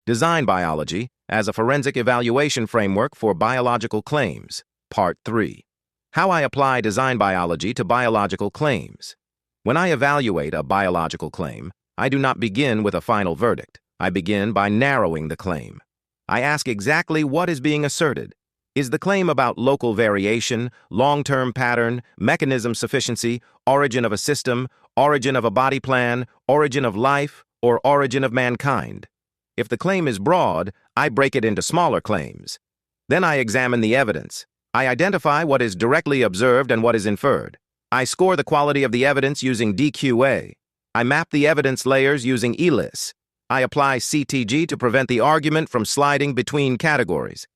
Design Biology as a Forensic Evaluation Framework for Biological Claims, Part 3. How I apply design biology to biological claims. When I evaluate a biological claim, I do not begin with a final verdict. I begin by narrowing the claim. I ask exactly what is being asserted. Is the claim about local variation, long-term pattern, mechanism sufficiency, origin of a system, origin of a body plan, origin of life, or origin of mankind? If the claim is broad, I break it into smaller claims. Then I examine the evidence. I identify what is directly observed and what is inferred. I score the quality of the evidence using DQA. I map the evidence layers using ELIS. I apply CTG to prevent the argument from sliding between categories.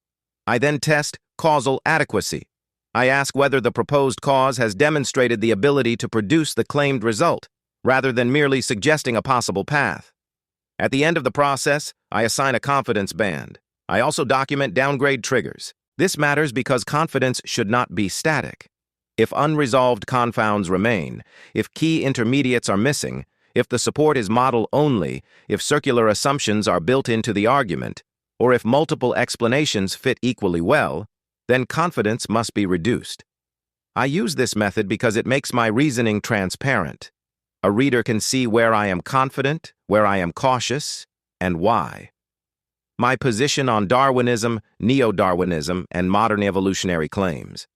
I then test causal adequacy. I ask whether the proposed cause has demonstrated the ability to produce the claimed result, rather than merely suggesting a possible path. At the end of the process, I assign a confidence band. I also document downgrade triggers. This matters because confidence should not be static. If unresolved confounds remain, if key intermediates are missing, if the support is model only, if circular assumptions are built into the argument, or if multiple explanations fit equally well, then confidence must be reduced. I use this method because it makes my reasoning transparent. A reader can see where I am confident, where I am cautious, and why. My position on Darwinism, neo-Darwinism, and modern evolutionary claims.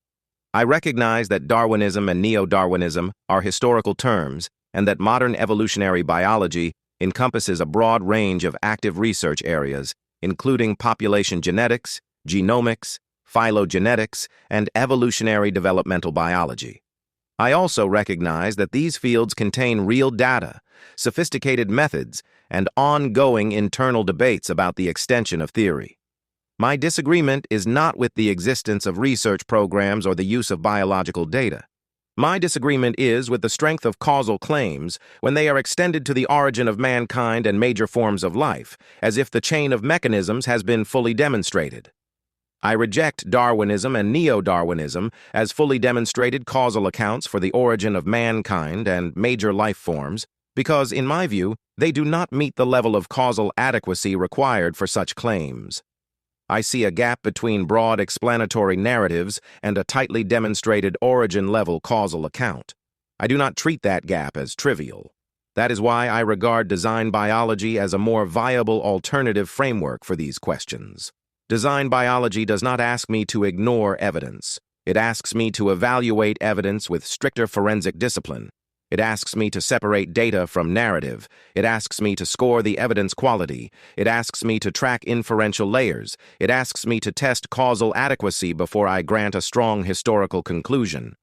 I recognize that Darwinism and neo-Darwinism are historical terms and that modern evolutionary biology encompasses a broad range of active research areas, including population genetics, genomics, phylogenetics, and evolutionary developmental biology. I also recognize that these fields contain real data, sophisticated methods, and ongoing internal debates about the extension of theory. My disagreement is not with the existence of research programs or the use of biological data. My disagreement is with the strength of causal claims when they are extended to the origin of mankind and major forms of life, as if the chain of mechanisms has been fully demonstrated. I reject Darwinism and neo-Darwinism as fully demonstrated causal accounts for the origin of mankind and major life forms because, in my view, they do not meet the level of causal adequacy required for such claims. I see a gap between broad explanatory narratives and a tightly demonstrated origin-level causal account. I do not treat that gap as trivial. That is why I regard design biology as a more viable alternative framework for these questions. Design biology does not ask me to ignore evidence. It asks me to evaluate evidence with stricter forensic discipline. It asks me to separate data from narrative. It asks me to score the evidence quality. It asks me to track inferential layers. It asks me to test causal adequacy before I grant a strong historical conclusion.